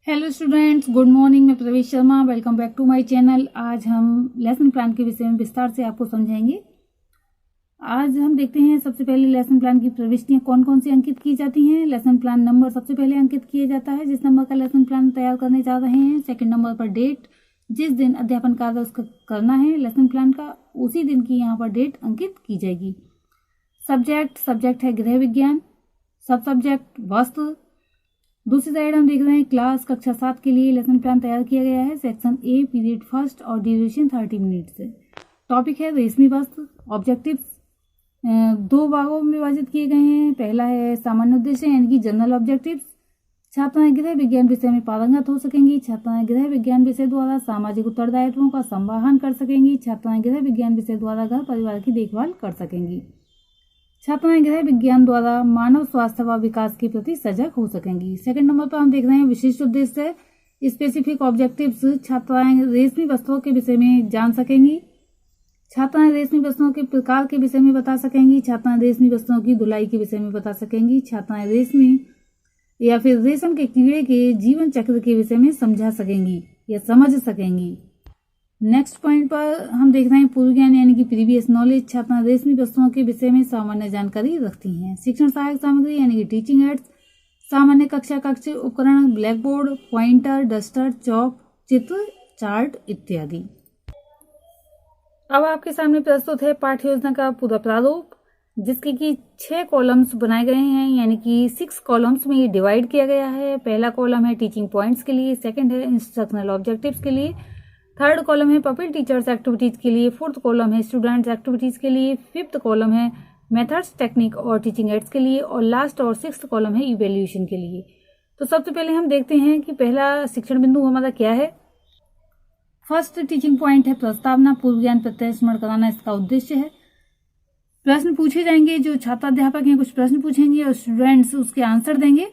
Hello students, good morning. मैं Pravesh Sharma, welcome back to my channel. आज हम लेसन प्लान के विषय में विस्तार से आपको समझाएंगे। आज हम देखते हैं सबसे पहले लेसन प्लान की प्रविष्टियां कौन कौन सी अंकित की जाती हैं। लेसन प्लान नंबर सबसे पहले अंकित किया जाता है, जिस नंबर का लेसन प्लान तैयार करने जा रहे हैं। सेकंड नंबर पर डेट, जिस दिन अध्यापन कार्य उसका करना है लेसन प्लान का, उसी दिन की यहाँ पर डेट अंकित की जाएगी। सब्जेक्ट है गृह विज्ञान। सब सब्जेक्ट वस्त्र। दूसरी साइड हम देख रहे हैं क्लास कक्षा 7 के लिए लेसन प्लान तैयार किया गया है। सेक्शन ए पीरियड फर्स्ट और ड्यूरेशन 30 मिनट्स है। टॉपिक है रेशमी वस्त्र। ऑब्जेक्टिव्स दो भागों में विभाजित किए गए हैं। पहला है सामान्य उद्देश्य यानी कि जनरल ऑब्जेक्टिव्स। छात्राएं गृह विज्ञान विषय में पारंगत हो सकेंगी। छात्राएं गृह विज्ञान विषय द्वारा सामाजिक उत्तरदायित्वों का संवहन कर सकेंगी। छात्राएं गृह विज्ञान विषय द्वारा घर परिवार की देखभाल कर सकेंगी। छात्राएं गृह विज्ञान द्वारा मानव स्वास्थ्य व विकास के प्रति सजग हो सकेंगी। सेकंड नंबर पर हम देख रहे हैं विशिष्ट उद्देश्य स्पेसिफिक ऑब्जेक्टिव्स। छात्राएं रेशमी वस्त्रों के विषय में जान सकेंगी। छात्राएं रेशमी वस्त्रों के प्रकार के विषय में बता सकेंगी। छात्राएं रेशमी वस्त्रों की धुलाई के विषय में बता सकेंगी। छात्राएं रेशमी या फिर रेशम के कीड़े के जीवन चक्र के विषय में समझा सकेंगी या समझ सकेंगी। नेक्स्ट पॉइंट पर हम देख रहे हैं पूर्व ज्ञान यानी कि प्रीवियस नॉलेज। छात्राएं रेशमी वस्तुओं के विषय में सामान्य जानकारी रखती हैं। शिक्षण सहायक सामग्री यानी कि टीचिंग एड्स, सामान्य कक्ष उपकरण, ब्लैक बोर्ड, पॉइंटर, डस्टर, चौक, चित्र, चार्ट इत्यादि। अब आपके सामने प्रस्तुत है पाठ्य योजना का पूरा प्रारूप, जिसके कि 6 कॉलम्स बनाए गए हैं, यानी कि 6 कॉलम्स में ये डिवाइड किया गया है। पहला कॉलम है टीचिंग पॉइंट्स के लिए, सेकंड है इंस्ट्रक्शनल ऑब्जेक्टिव्स के लिए, थर्ड कॉलम है पपिल टीचर्स एक्टिविटीज के लिए, फोर्थ कॉलम है स्टूडेंट्स एक्टिविटीज के लिए, फिफ्थ कॉलम है मेथड्स टेक्निक और टीचिंग एड्स के लिए, और लास्ट और सिक्स्थ कॉलम है इवैल्यूएशन के लिए। तो सबसे पहले हम देखते हैं कि पहला शिक्षण बिंदु हमारा क्या है। फर्स्ट टीचिंग पॉइंट है प्रस्तावना। पूर्व ज्ञान प्रत्यय स्मरण कराना इसका उद्देश्य है। प्रश्न पूछे जाएंगे, जो छात्राध्यापक हैं कुछ प्रश्न पूछेंगे और स्टूडेंट्स उसके आंसर देंगे।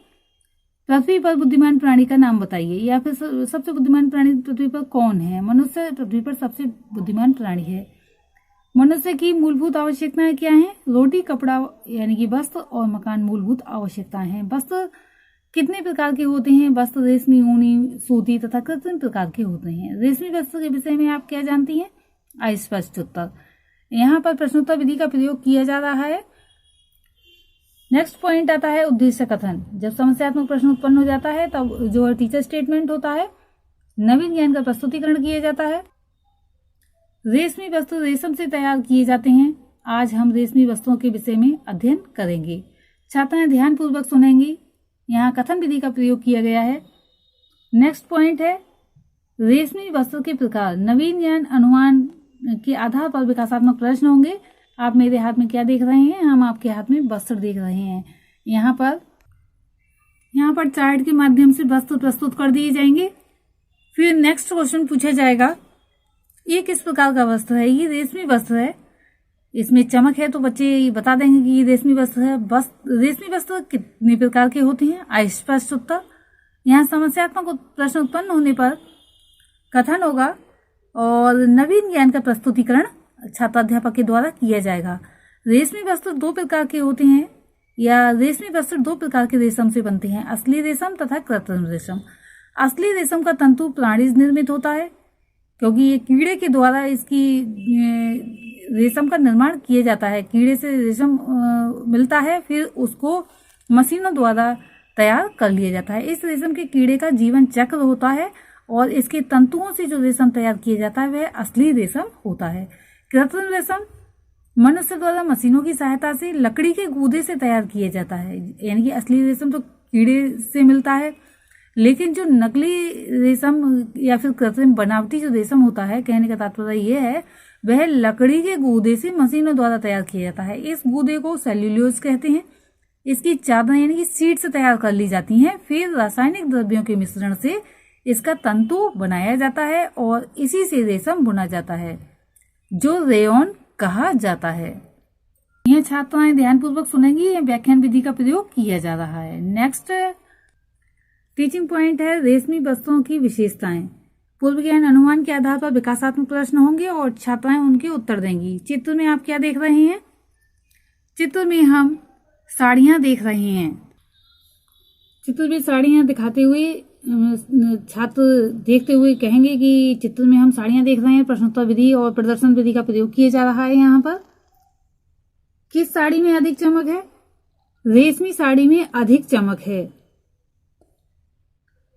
पृथ्वी पर बुद्धिमान प्राणी का नाम बताइए, या फिर सबसे बुद्धिमान प्राणी पृथ्वी पर कौन है। मनुष्य पृथ्वी पर सबसे बुद्धिमान प्राणी है। मनुष्य की मूलभूत आवश्यकताएं क्या हैं। रोटी, कपड़ा यानी कि वस्त्र और मकान मूलभूत आवश्यकताएं हैं। वस्त्र कितने प्रकार के होते हैं। वस्त्र रेशमी, ऊनी, सूती तथा कृत्रिम प्रकार के होते हैं। रेशमी वस्त्र के विषय में आप क्या जानती हैं। अस्पष्ट उत्तर। यहाँ पर प्रश्नोत्तर विधि का प्रयोग किया जा रहा है। नेक्स्ट पॉइंट आता है उद्देश्य कथन। जब समस्यात्मक प्रश्न उत्पन्न हो जाता है तब जो टीचर स्टेटमेंट होता है, नवीन ज्ञान का प्रस्तुतिकरण किया जाता है। रेशमी वस्त्र रेशम से तैयार किए जाते हैं। आज हम रेशमी वस्त्रों के विषय में अध्ययन करेंगे। छात्राएं ध्यानपूर्वक सुनेंगी। यहाँ कथन विधि का प्रयोग किया गया है। नेक्स्ट पॉइंट है रेशमी वस्त्र के प्रकार। नवीन ज्ञान अनुमान के आधार पर विकासात्मक प्रश्न होंगे। आप मेरे हाथ में क्या देख रहे हैं। हम आपके हाथ में वस्त्र देख रहे हैं। यहाँ पर चार्ट के माध्यम से वस्त्र प्रस्तुत कर दिए जाएंगे। फिर नेक्स्ट क्वेश्चन पूछा जाएगा, ये किस प्रकार का वस्त्र है। ये रेशमी वस्त्र है। इसमें चमक है तो बच्चे बता देंगे कि ये रेशमी वस्त्र है। रेशमी वस्त्र कितने प्रकार के होते हैं। अस्पष्ट उत्तर। यहाँ समस्यात्मक प्रश्न उत्पन्न होने पर कथन होगा और नवीन ज्ञान का प्रस्तुतिकरण छात्राध्यापक के द्वारा किया जाएगा। रेशमी वस्त्र 2 प्रकार के होते हैं, या रेशमी वस्त्र 2 प्रकार के रेशम से बनते हैं, असली रेशम तथा कृत्रिम रेशम। असली रेशम का तंतु प्राणीज निर्मित होता है, क्योंकि ये कीड़े के द्वारा इसकी रेशम का निर्माण किया जाता है। कीड़े से रेशम मिलता है, फिर उसको मशीनों द्वारा तैयार कर लिया जाता है। इस रेशम के कीड़े का जीवन चक्र होता है और इसके तंतुओं से जो रेशम तैयार किया जाता है वह असली रेशम होता है। कृत्रिम रेशम मनुष्य द्वारा मशीनों की सहायता से लकड़ी के गूदे से तैयार किया जाता है। यानी कि असली रेशम तो कीड़े से मिलता है, लेकिन जो नकली रेशम या फिर कृत्रिम बनावटी जो रेशम होता है, कहने का तात्पर्य यह है, वह लकड़ी के गूदे से मशीनों द्वारा तैयार किया जाता है। इस गूदे को सेल्यूलोज कहते हैं। इसकी चादर यानी कि सीड से तैयार कर ली जाती हैं। फिर रासायनिक द्रव्यों के मिश्रण से इसका तंतु बनाया जाता है और इसी से रेशम बुना जाता है, जो रेयॉन कहा जाता है। यह छात्राएं ध्यानपूर्वक सुनेंगी। यह व्याख्यान विधि का प्रयोग किया जा रहा है। नेक्स्ट टीचिंग पॉइंट है रेशमी वस्त्रों की विशेषताएं। पूर्व ज्ञान अनुमान के आधार पर विकासात्मक प्रश्न होंगे और छात्राएं उनके उत्तर देंगी। चित्र में आप क्या देख रहे हैं। चित्र में हम साड़ियां देख रहे हैं। चित्र में साड़ियां दिखाते हुए छात्र देखते हुए कहेंगे कि चित्र में हम साड़ियां देख रहे हैं, प्रश्नोत्तर विधि और प्रदर्शन विधि का प्रयोग किया जा रहा है। यहाँ पर किस साड़ी में अधिक चमक है? रेशमी साड़ी में अधिक चमक है।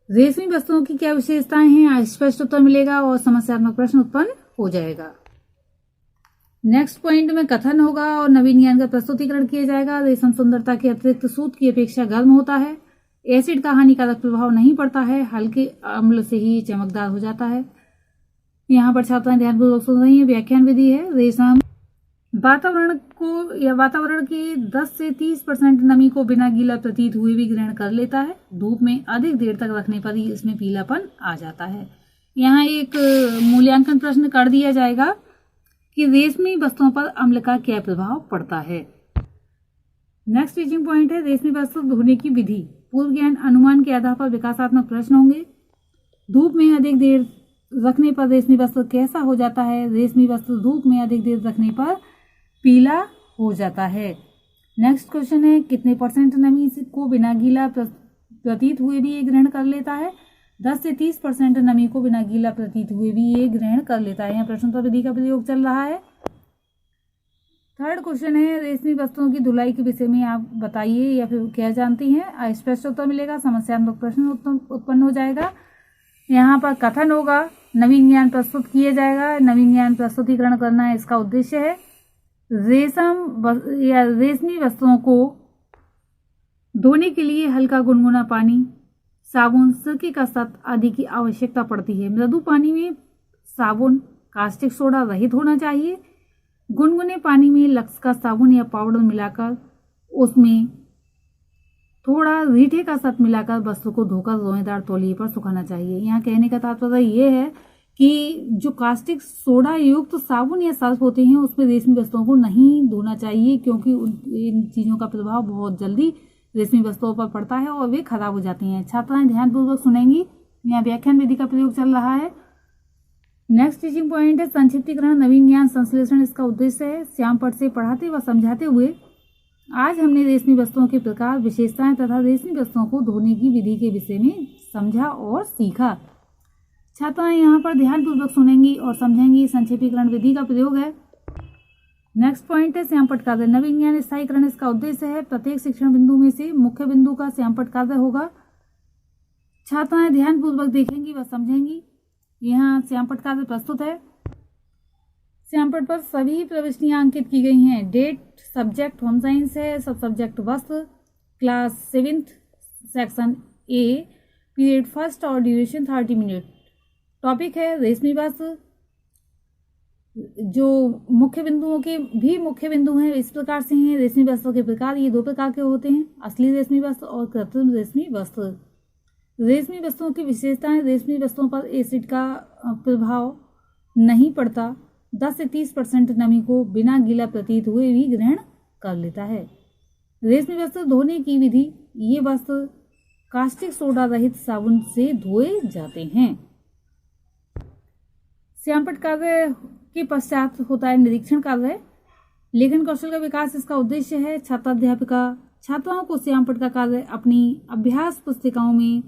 रेशमी वस्तुओं की क्या विशेषताएं हैं? स्पष्ट उत्तर मिलेगा और समस्यात्मक प्रश्न उत्पन्न हो जाएगा। नेक्स्ट पॉइंट में कथन होगा और नवीन ज्ञान का प्रस्तुतिकरण किया जाएगा। रेशम सुंदरता के अतिरिक्त सूत की अपेक्षा गर्म होता है। एसिड का हानिकारक प्रभाव नहीं पड़ता है, हल्के अम्ल से ही चमकदार हो जाता है। यहाँ पर छात्राएं ध्यानपूर्वक सुन रही हैं। व्याख्यान विधि है, रेशम वातावरण की 10 से 30% नमी को बिना गीला प्रतीत हुए भी ग्रहण कर लेता है। धूप में अधिक देर तक रखने पर ही इसमें पीलापन आ जाता है। यहाँ एक मूल्यांकन प्रश्न कर दिया जाएगा कि रेशमी वस्तुओं पर अम्ल का क्या प्रभाव पड़ता है। नेक्स्ट टीचिंग पॉइंट है रेशमी वस्त्र धोने की विधि। पूर्व ज्ञान अनुमान के आधार पर विकासात्मक प्रश्न होंगे। धूप में अधिक देर रखने पर रेशमी वस्त्र कैसा हो जाता है? रेशमी वस्त्र धूप में अधिक देर रखने पर पीला हो जाता है। नेक्स्ट क्वेश्चन है कितने % नमी को बिना गीला प्रतीत हुए भी ये ग्रहण कर लेता है? 10 से 30% नमी को बिना गीला प्रतीत हुए भी ये ग्रहण कर लेता है। यहाँ प्रश्नोत्तर विधि का प्रयोग चल रहा है। थर्ड क्वेश्चन है रेशमी वस्तुओं की धुलाई के विषय में आप बताइए या फिर क्या जानती हैं? स्पष्ट उत्तर मिलेगा, समस्यात्मक प्रश्न उत्पन्न हो जाएगा। यहाँ पर कथन होगा, नवीन ज्ञान प्रस्तुत किया जाएगा। नवीन ज्ञान प्रस्तुतिकरण करना है, इसका उद्देश्य है रेशमी वस्तुओं को धोने के लिए हल्का गुनगुना पानी, साबुन, सिरके का सत आदि की आवश्यकता पड़ती है। मृदु पानी में साबुन कास्टिक सोडा रहित होना चाहिए। गुनगुने पानी में लक्स का साबुन या पाउडर मिलाकर उसमें थोड़ा रीठे का सत मिलाकर वस्त्र को धोकर रोएदार तौलिए पर सुखाना चाहिए। यहाँ कहने का तात्पर्य ये है कि जो कास्टिक सोडा युक्त साबुन या सर्फ होते हैं उसमें रेशमी वस्तुओं को नहीं धोना चाहिए, क्योंकि इन चीज़ों का प्रभाव बहुत जल्दी रेशमी वस्तुओं पर पड़ता है और वे खराब हो जाती हैं। छात्राएं ध्यानपूर्वक सुनेंगी। यहाँ व्याख्यान विधि का प्रयोग चल रहा है। नेक्स्ट टीचिंग पॉइंट है संक्षिप्तीकरण नवीन ज्ञान संश्लेषण। इसका उद्देश्य है श्यामपट्ट से पढ़ाते व समझाते हुए आज हमने रेशमी वस्तुओं के प्रकार, विशेषताएं तथा रेशमी वस्तुओं को धोने की विधि के विषय में समझा और सीखा। छात्राएं यहाँ पर ध्यानपूर्वक सुनेंगी और समझेंगी। संक्षेपीकरण विधि का प्रयोग है। नेक्स्ट पॉइंट है श्यामपट्ट कार्य नवीन ज्ञान स्थायीकरण। इसका उद्देश्य है प्रत्येक शिक्षण बिंदु में से मुख्य बिंदु का श्यामपट्ट कार्य होगा। छात्राएं ध्यानपूर्वक देखेंगी व समझेंगी। यहाँ श्यामपट्ट कार्य प्रस्तुत है। श्यामपट्ट पर सभी प्रविष्टियां अंकित की गई हैं। डेट, सब्जेक्ट होम साइंस है, सब सब्जेक्ट वस्त्र, class 7th section A, period first और ड्यूरेशन 30 मिनट। टॉपिक है रेशमी वस्त्र। जो मुख्य बिंदुओं के भी मुख्य बिंदु हैं इस प्रकार से हैं। रेशमी वस्त्रों के प्रकार ये 2 प्रकार के होते हैं, असली रेशमी वस्त्र और कृत्रिम रेशमी वस्त्र। रेशमी वस्तुओं की विशेषताएं, रेशमी वस्तुओं पर एसिड का प्रभाव नहीं पड़ता। 10 से 30% नमी को बिना गीला प्रतीत हुए भी ग्रहण कर लेता है। रेशमी वस्त्र धोने की विधि, ये वस्त्र कास्टिक सोडा रहित साबुन से धोए जाते हैं। श्यामपट्ट कार्य के पश्चात होता है निरीक्षण कार्य। लेखन कौशल का विकास इसका उद्देश्य है। छात्राध्यापिका छात्राओं को श्यामपट्ट का कार्य अपनी अभ्यास पुस्तिकाओं में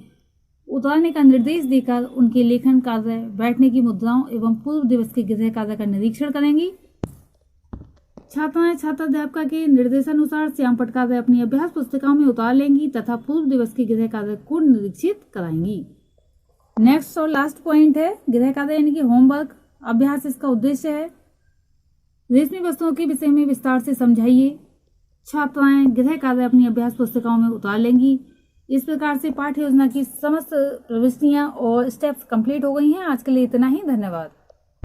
उतारने का निर्देश देकर उनके लेखन कार्य, बैठने की मुद्राओं एवं पूर्व दिवस के गृह कार्य का निरीक्षण करेंगी। छात्राएं छात्राध्यापिका के निर्देशानुसार श्यामपट्ट कार्य अपनी अभ्यास पुस्तिकाओं में उतार लेंगी तथा पूर्व दिवस के गृह कार्य को निरीक्षित कराएंगी। नेक्स्ट और लास्ट पॉइंट है गृह कार्य यानी कि होमवर्क अभ्यास। इसका उद्देश्य है रेशमी वस्तुओं के विषय में विस्तार से समझाइए। छात्राएं गृह कार्य अपनी अभ्यास पुस्तिकाओं में उतार लेंगी। इस प्रकार से पाठ्य योजना की समस्त प्रविष्टियां और स्टेप्स कंप्लीट हो गई हैं। आज के लिए इतना ही। धन्यवाद।